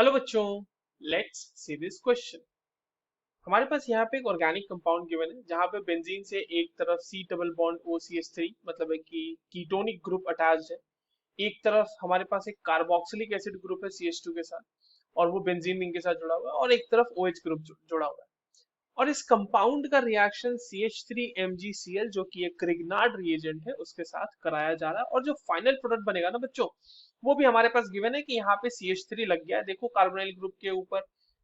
Hello बच्चों, let's see this question. हमारे पास यहाँ पे एक ऑर्गेनिक कंपाउंड गिवन है जहाँ पे बेंजीन से एक तरफ C double bond O C H three मतलब है कि कीटोनिक ग्रुप अटैच्ड है। एक तरफ हमारे पास एक कार्बोक्सिलिक एसिड ग्रुप है सी एच टू के साथ और वो बेंजीन रिंग के साथ जुड़ा हुआ है, और एक तरफ ओ एच ग्रुप जुड़ा हुआ है। और इस कंपाउंड का reaction C H three M G C L जो कि एक क्रिग्नार्ड रिएजेंट है उसके साथ कराया जा रहा है, और जो फाइनल प्रोडक्ट बनेगा ना बच्चों, वो भी हमारे पास गिवन है कि यहाँ पे सी एच थ्री लग गया है। देखो कार्बोनाइल ग्रुप के ऊपर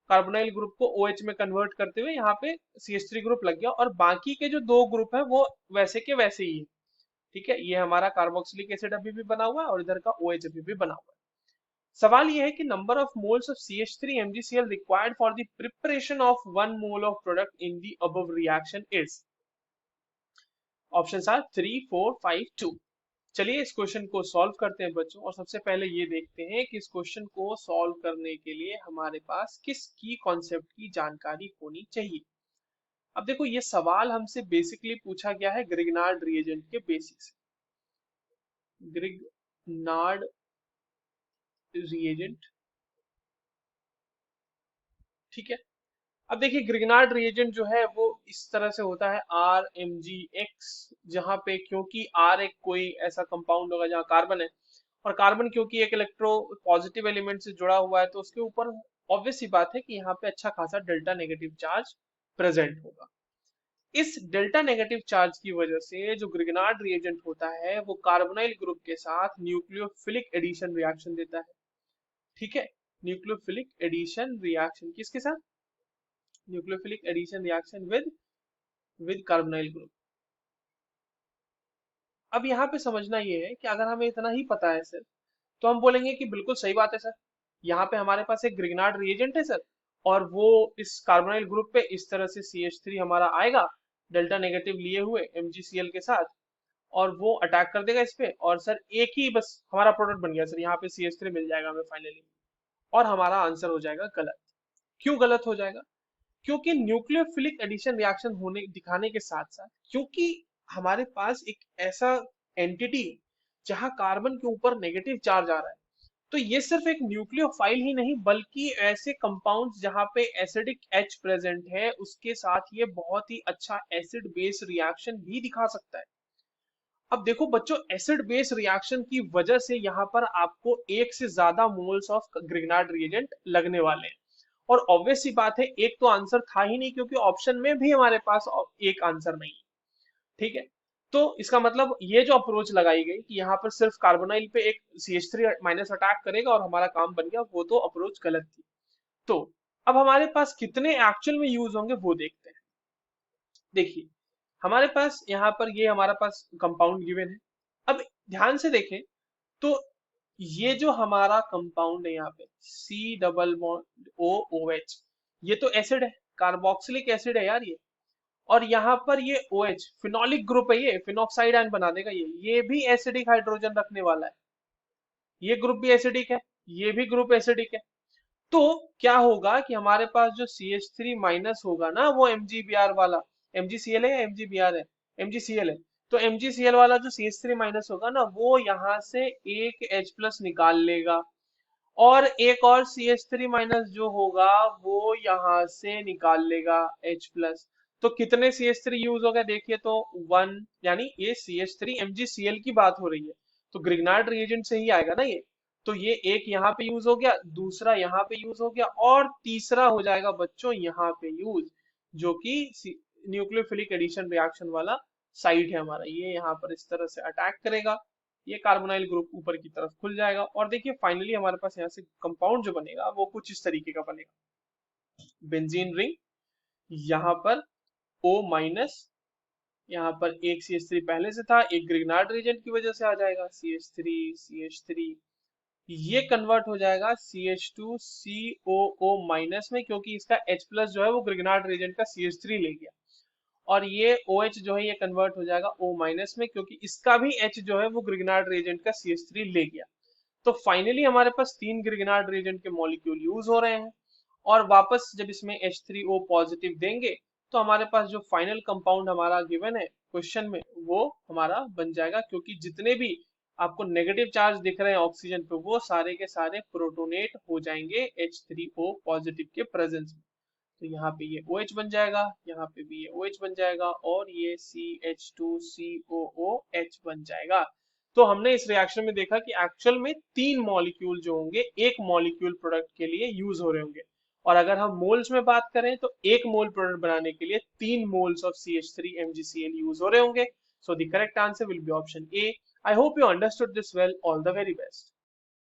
कार्बोनाइल ग्रुप को ओ एच में कन्वर्ट करते हुए यहाँ पे सी एच थ्री ग्रुप लग गया, और बाकी के जो दो ग्रुप है वो वैसे के वैसे ही है। ठीक है, ये हमारा कार्बोक्सिलिक एसिड अभी भी बना हुआ है और इधर का ओ एच अभी भी बना हुआ है। सवाल यह है कि number of moles of CH3 MgCl required for the preparation of 1 mole of product in the above reaction is. Options are 3, 4, 5, 2। चलिए इस क्वेश्चन को सॉल्व करते हैं बच्चों, और सबसे पहले ये देखते हैं कि इस क्वेश्चन को सॉल्व करने के लिए हमारे पास किस की कॉन्सेप्ट की जानकारी होनी चाहिए। अब देखो, ये सवाल हमसे बेसिकली पूछा गया है ग्रिग्नार्ड रिएजेंट के बेसिस। ग्रिग्नार्ड रिएजेंट, ठीक है। अब देखिए, ग्रिग्नार्ड रिएजेंट जो है वो इस तरह से होता है RMgX, जहां पे क्योंकि R एक कोई ऐसा कंपाउंड होगा जहां कार्बन है, और कार्बन क्योंकि एक इलेक्ट्रो पॉजिटिव एलिमेंट से जुड़ा हुआ है तो उसके ऊपर ऑब्वियस सी बात है कि यहाँ पे अच्छा खासा डेल्टा नेगेटिव चार्ज प्रेजेंट होगा। इस डेल्टा नेगेटिव चार्ज की वजह से जो ग्रिग्नार्ड रिएजेंट होता है वो कार्बोनाइल ग्रुप के साथ न्यूक्लियोफिलिक एडिशन रिएक्शन देता है। ठीक है, न्यूक्लियोफिलिक एडिशन रिएक्शन किसके साथ? Nucleophilic addition reaction with carbonyl group. अब यहाँ पे समझना ये है कि अगर हमें इतना ही पता है सर, तो हम बोलेंगे कि बिल्कुल सही बात है सर। यहाँ पे हमारे पास एक ग्रिग्नार्ड रिएजेंट है सर, और वो इस कार्बोनाइल ग्रुप पे इस तरह से CH3 हमारा आएगा डेल्टा नेगेटिव लिए हुए MgCl के साथ, और वो अटैक कर देगा इस पे, और सर एक ही बस हमारा प्रोडक्ट बन गया सर, यहाँ पे CH3 मिल जाएगा हमें फाइनली। और हमारा आंसर हो जाएगा गलत। क्यों गलत हो जाएगा? क्योंकि न्यूक्लियोफिलिक एडिशन रिएक्शन होने दिखाने के साथ साथ, क्योंकि हमारे पास एक ऐसा एंटिटी जहां कार्बन के ऊपर नेगेटिव चार्ज आ रहा है, तो ये सिर्फ एक न्यूक्लियोफाइल ही नहीं बल्कि ऐसे कंपाउंड्स जहां पे एसिडिक एच प्रेजेंट है उसके साथ ये बहुत ही अच्छा एसिड बेस रिएक्शन भी दिखा सकता है। अब देखो बच्चों, एसिड बेस रिएक्शन की वजह से यहाँ पर आपको एक से ज्यादा मोल्स ऑफ ग्रिग्नार्ड रिएजेंट लगने वाले हैं, और ऑब्वियस सी बात है एक तो आंसर था ही नहीं, क्योंकि ऑप्शन में भी हमारे पास एक आंसर नहीं है। ठीक है, तो इसका मतलब ये जो अप्रोच लगाई गई कि यहाँ पर सिर्फ कार्बोनाइल पे एक CH3 माइनस अटैक करेगा और हमारा काम बन गया, वो तो अप्रोच गलत थी। तो अब हमारे पास कितने एक्चुअल में यूज होंगे वो देखते हैं। देखिए, हमारे पास यहाँ पर ये हमारा पास कंपाउंड गिवन है। अब ध्यान से देखें तो ये जो हमारा कंपाउंड है यहाँ पे C double bond O O H, ये तो एसिड है, कार्बोक्सिलिक एसिड है यार ये। और यहाँ पर ये ओ एच फिनोलिक ग्रुप है, ये फिनॉक्साइड आयन बना देगा, ये भी एसिडिक हाइड्रोजन रखने वाला है। ये ग्रुप भी एसिडिक है, ये भी ग्रुप एसिडिक है। तो क्या होगा कि हमारे पास जो CH3 माइनस होगा ना, वो MgBr वाला, MgCl है या MgBr है? MgCl है। तो MgCl वाला जो CH3 माइनस होगा ना, वो यहाँ से एक H प्लस निकाल लेगा, और एक और CH3 माइनस जो होगा वो यहाँ से निकाल लेगा H प्लस। तो कितने CH3 यूज हो गए देखिए तो 1, यानी ये CH3 MgCl की बात हो रही है, तो ग्रिग्नार्ड रिएजेंट से ही आएगा ना ये। तो ये एक यहाँ पे यूज हो गया, दूसरा यहाँ पे यूज हो गया, और तीसरा हो जाएगा बच्चों यहाँ पे यूज, जो कि न्यूक्लियोफिलिक एडिशन रिएक्शन वाला साइट है हमारा, ये यहाँ पर इस तरह से अटैक करेगा। ये कार्बोनाइल ग्रुप ऊपर की तरफ खुल जाएगा, और देखिए फाइनली हमारे पास यहाँ से कंपाउंड जो बनेगा वो कुछ इस तरीके का बनेगा। बेंजीन रिंग, यहाँ पर O माइनस, यहाँ पर एक CH3 पहले से था, एक ग्रिग्नार्ड रीजन की वजह से आ जाएगा CH3 CH3, ये कन्वर्ट हो जाएगा CH2 COO माइनस में, क्योंकि इसका H प्लस जो है वो ग्रिग्नार्ड रीजन का CH3 ले गया। और ये OH जो है ये कन्वर्ट हो जाएगा O माइनस में, क्योंकि इसका भी H जो है वो ग्रिग्नार्ड रिएजेंट का CH3 ले गया। तो फाइनली हमारे पास 3 ग्रिग्नार्ड रिएजेंट के मॉलिक्यूल यूज हो रहे हैं, और वापस जब इसमें H3O पॉजिटिव देंगे तो हमारे पास जो फाइनल कंपाउंड हमारा गिवन है क्वेश्चन में वो हमारा बन जाएगा, क्योंकि जितने भी आपको नेगेटिव चार्ज दिख रहे हैं ऑक्सीजन पे, वो सारे के सारे प्रोटोनेट हो जाएंगे H3O पॉजिटिव के प्रेजेंस में। तो यहाँ पे ये OH बन जाएगा, यहाँ पे भी ये OH बन जाएगा, और ये CH2COOH बन जाएगा। तो हमने इस रिएक्शन में देखा कि एक्चुअल में 3 मॉलिक्यूल जो होंगे एक मॉलिक्यूल प्रोडक्ट के लिए यूज हो रहे होंगे। और अगर हम मोल्स में बात करें तो 1 मोल प्रोडक्ट बनाने के लिए 3 मोल्स ऑफ CH3MgCl यूज हो रहे होंगे। So the correct answer will be option A. I hope you understood this well. All the very best.